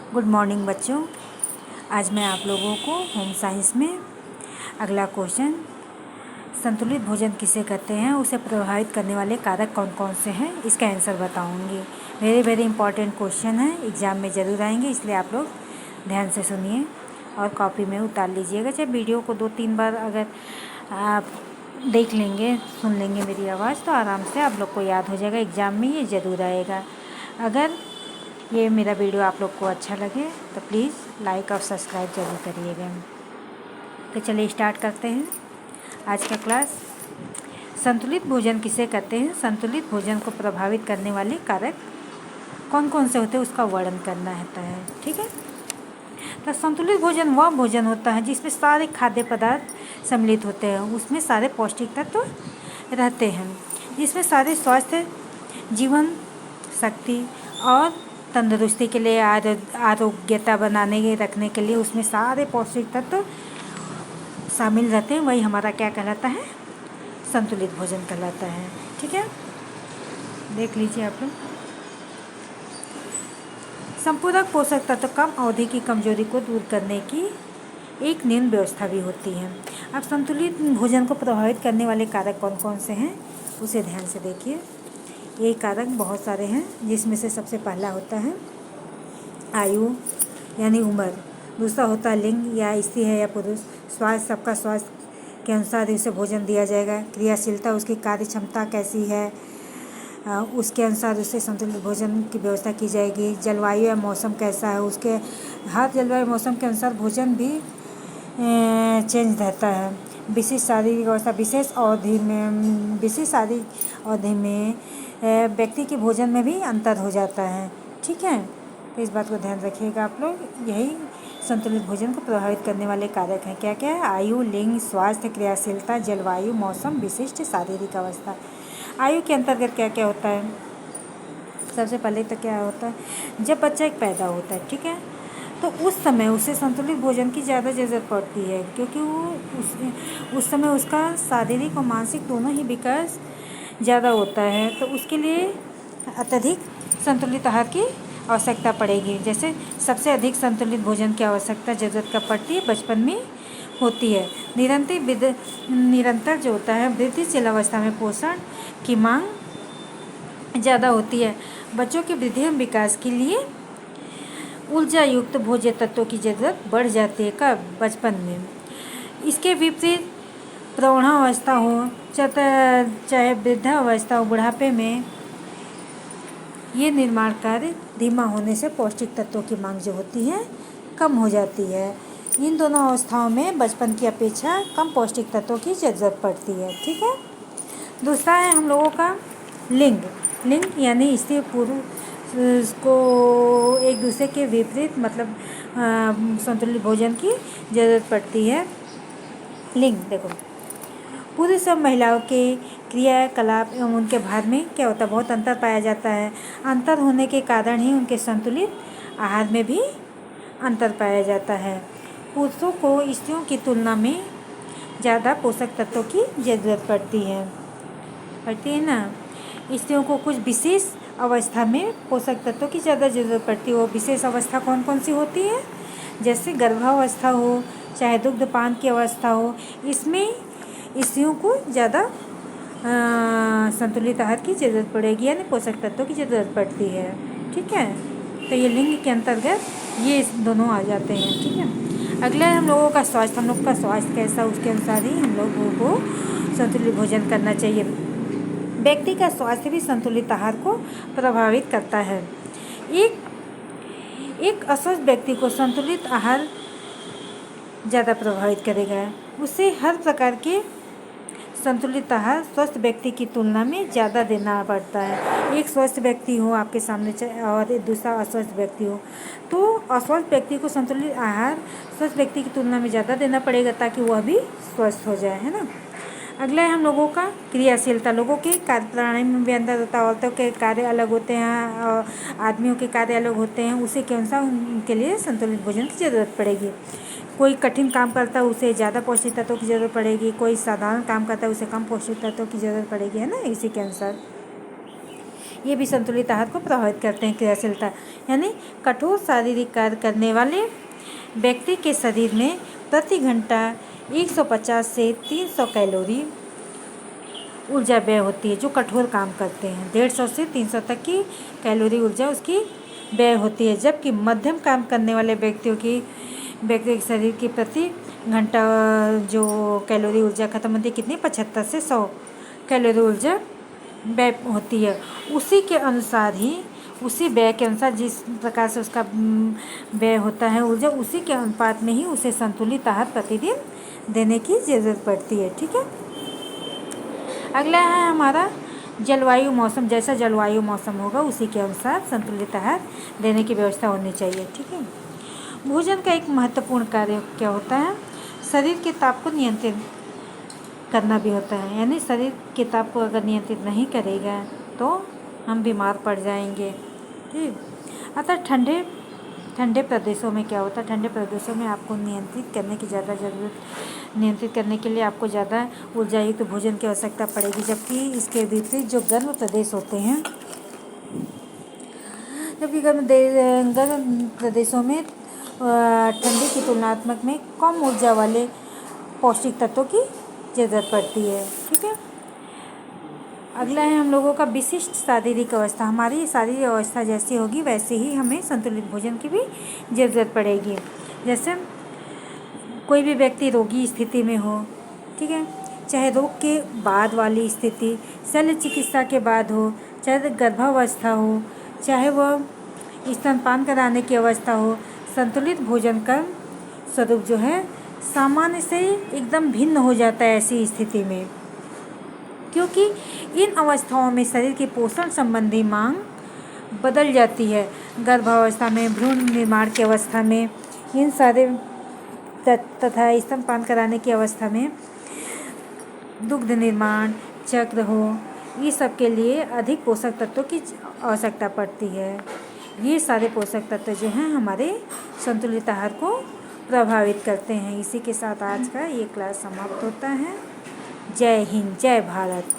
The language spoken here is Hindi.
गुड मॉर्निंग बच्चों। आज मैं आप लोगों को होम साइंस में अगला क्वेश्चन, संतुलित भोजन किसे कहते हैं, उसे प्रभावित करने वाले कारक कौन कौन से हैं, इसका आंसर बताऊंगी। वेरी वेरी इंपॉर्टेंट क्वेश्चन है, एग्ज़ाम में ज़रूर आएंगे, इसलिए आप लोग ध्यान से सुनिए और कॉपी में उतार लीजिएगा। चाहे वीडियो को 2-3 बार अगर आप देख लेंगे, सुन लेंगे मेरी आवाज़, तो आराम से आप लोग को याद हो जाएगा। एग्ज़ाम में ये ज़रूर आएगा। अगर ये मेरा वीडियो आप लोग को अच्छा लगे तो प्लीज़ लाइक और सब्सक्राइब ज़रूर करिएगा। तो चलिए स्टार्ट करते हैं आज का क्लास। संतुलित भोजन किसे कहते हैं, संतुलित भोजन को प्रभावित करने वाले कारक कौन कौन से होते हैं, उसका वर्णन करना होता है। ठीक है, तो संतुलित भोजन वह भोजन होता है जिसमें सारे खाद्य पदार्थ सम्मिलित होते हैं, उसमें सारे पौष्टिक तत्व रहते हैं, जिसमें सारे स्वास्थ्य, जीवन शक्ति और तंदुरुस्ती के लिए, आरोग्यता बनाने रखने के लिए उसमें सारे पौष्टिक तत्व शामिल रहते हैं। वही हमारा क्या कहलाता है, संतुलित भोजन कहलाता है। ठीक है, देख लीजिए आप लोग। संपूरक पोषक तत्व कम अवधि की कमजोरी को दूर करने की एक निम्न व्यवस्था भी होती है। अब संतुलित भोजन को प्रभावित करने वाले कारक कौन कौन से हैं, उसे ध्यान से देखिए। ये कारक बहुत सारे हैं, जिसमें से सबसे पहला होता है आयु यानी उम्र, दूसरा होता है लिंग या स्त्री है या पुरुष, स्वास्थ्य, सबका स्वास्थ्य के अनुसार उसे भोजन दिया जाएगा, क्रियाशीलता, उसकी कार्य क्षमता कैसी है, उसके अनुसार उसे संतुलित भोजन की व्यवस्था की जाएगी। जलवायु या मौसम कैसा है, उसके हर जलवायु मौसम के अनुसार भोजन भी चेंज रहता है। विशेष शारीरिक अवस्था, विशेष शारीरिक अवधि में व्यक्ति के भोजन में भी अंतर हो जाता है। ठीक है, तो इस बात को ध्यान रखिएगा आप लोग। यही संतुलित भोजन को प्रभावित करने वाले कारक हैं। क्या क्या है, आयु, लिंग, स्वास्थ्य, क्रियाशीलता, जलवायु, मौसम, विशिष्ट शारीरिक अवस्था। आयु के अंतर्गत क्या क्या होता है, सबसे पहले तो क्या होता है, जब बच्चा एक पैदा होता है, ठीक है, तो उस समय उसे संतुलित भोजन की ज़्यादा ज़रूरत पड़ती है, क्योंकि वो उस समय उसका शारीरिक और मानसिक दोनों ही विकास ज़्यादा होता है, तो उसके लिए अत्यधिक संतुलित आहार की आवश्यकता पड़ेगी। जैसे सबसे अधिक संतुलित भोजन की आवश्यकता ज़रूरत कब पड़ती है, बचपन में होती है। निरंतर जो होता है वृद्धिशील अवस्था में पोषण की मांग ज़्यादा होती है। बच्चों के वृद्धि एवं विकास के लिए ऊर्जा युक्त भोज्य तत्वों की ज़रूरत बढ़ जाती है। कब, बचपन में। इसके विपरीत प्रौढ़ावस्था हो चाहे वृद्धावस्था हो, बुढ़ापे में ये निर्माण कार्य धीमा होने से पौष्टिक तत्वों की मांग जो होती है कम हो जाती है। इन दोनों अवस्थाओं में बचपन की अपेक्षा कम पौष्टिक तत्वों की ज़रूरत पड़ती है। ठीक है, दूसरा है हम लोगों का लिंग। लिंग यानी स्त्री पुरुष को एक दूसरे के विपरीत, मतलब संतुलित भोजन की ज़रूरत पड़ती है। लिंग देखो, पुरुष और महिलाओं के क्रियाकलाप एवं उनके भार में क्या होता है, बहुत अंतर पाया जाता है। अंतर होने के कारण ही उनके संतुलित आहार में भी अंतर पाया जाता है। पुरुषों को स्त्रियों की तुलना में ज़्यादा पोषक तत्वों की ज़रूरत पड़ती है ना। स्त्रियों को कुछ विशेष अवस्था में पोषक तत्वों की ज़्यादा ज़रूरत पड़ती है। वो विशेष अवस्था कौन कौन सी होती है, जैसे गर्भावस्था हो, चाहे दुग्धपान की अवस्था हो, इसमें स्त्रियों को ज़्यादा संतुलित आहार की ज़रूरत पड़ेगी, यानी पोषक तत्वों की ज़रूरत पड़ती है। ठीक है, तो ये लिंग के अंतर्गत ये दोनों आ जाते हैं। ठीक है, अगला है हम लोगों का स्वास्थ्य। हम लोग का स्वास्थ्य कैसा, उसके अनुसार ही हम लोगों को संतुलित भोजन करना चाहिए। व्यक्ति का स्वास्थ्य भी संतुलित आहार को प्रभावित करता है। एक अस्वस्थ व्यक्ति को संतुलित आहार ज़्यादा प्रभावित करेगा। उसे हर प्रकार के संतुलित आहार स्वस्थ व्यक्ति की तुलना में ज़्यादा देना पड़ता है। एक स्वस्थ व्यक्ति हो आपके सामने और दूसरा अस्वस्थ व्यक्ति हो, तो अस्वस्थ व्यक्ति को संतुलित आहार स्वस्थ व्यक्ति की तुलना में ज़्यादा देना पड़ेगा, ताकि वह भी स्वस्थ हो जाए, है ना। अगला है हम लोगों का क्रियाशीलता। लोगों के कार्य प्रणाली में भी अंतर होता है। औरतों के कार्य अलग होते हैं और आदमियों के कार्य अलग होते हैं, उसी के अनुसार उनके लिए संतुलित भोजन की ज़रूरत पड़ेगी। कोई कठिन काम करता है उसे ज़्यादा पौष्टिक तत्वों की ज़रूरत पड़ेगी, कोई साधारण काम करता है उसे कम पौष्टिक तत्वों की ज़रूरत पड़ेगी, है ना, इसी के अनुसार। ये भी संतुलित आहार को प्रभावित करते हैं। क्रियाशीलता यानी कठोर शारीरिक कार्य करने वाले व्यक्ति के शरीर में प्रति घंटा 150 से 300 कैलोरी ऊर्जा व्यय होती है। जो कठोर काम करते हैं 150 से 300 तक की कैलोरी ऊर्जा उसकी व्यय होती है, जबकि मध्यम काम करने वाले व्यक्ति के शरीर की प्रति घंटा जो कैलोरी ऊर्जा खत्म होती है कितनी 75 से 100 कैलोरी ऊर्जा व्यय होती है। उसी के अनुसार ही उसी व्यय के अनुसार जिस प्रकार से उसका व्यय होता है ऊर्जा, उसी के अनुपात में ही उसे संतुलित आहार प्रतिदिन देने की ज़रूरत पड़ती है। ठीक है, अगला है हमारा जलवायु मौसम। जैसा जलवायु मौसम होगा उसी के अनुसार संतुलित आहार देने की व्यवस्था होनी चाहिए। ठीक है, भोजन का एक महत्वपूर्ण कार्य क्या होता है, शरीर के ताप को नियंत्रित करना भी होता है। यानी शरीर के ताप को अगर नियंत्रित नहीं करेगा तो हम बीमार पड़ जाएंगे। ठीक, अतः ठंडे प्रदेशों में क्या होता है, ठंडे प्रदेशों में आपको नियंत्रित करने के लिए आपको ज़्यादा ऊर्जायुक्त भोजन की आवश्यकता पड़ेगी, जबकि इसके विपरीत जो गर्म प्रदेश होते हैं, जबकि गर्म प्रदेशों में ठंडी की तुलनात्मक में कम ऊर्जा वाले पौष्टिक तत्वों की ज़रूरत पड़ती है। ठीक है, अगला है हम लोगों का विशिष्ट शारीरिक अवस्था। हमारी शारीरिक अवस्था जैसी होगी वैसे ही हमें संतुलित भोजन की भी ज़रूरत पड़ेगी। जैसे कोई भी व्यक्ति रोगी स्थिति में हो, ठीक है, चाहे रोग के बाद वाली स्थिति, शल्य चिकित्सा के बाद हो, चाहे गर्भावस्था हो, चाहे वह स्तनपान कराने की अवस्था हो, संतुलित भोजन का स्वरूप जो है सामान्य से एकदम भिन्न हो जाता है ऐसी स्थिति में, क्योंकि इन अवस्थाओं में शरीर की पोषण संबंधी मांग बदल जाती है। गर्भावस्था में, भ्रूण निर्माण की अवस्था में, इन सारे तथा स्तनपान कराने की अवस्था में, दुग्ध निर्माण चक्र हो, ये सब के लिए अधिक पोषक तत्वों की आवश्यकता पड़ती है। ये सारे पोषक तत्व जो हैं हमारे संतुलित आहार को प्रभावित करते हैं। इसी के साथ आज का ये क्लास समाप्त होता है। जय हिंद, जय भारत।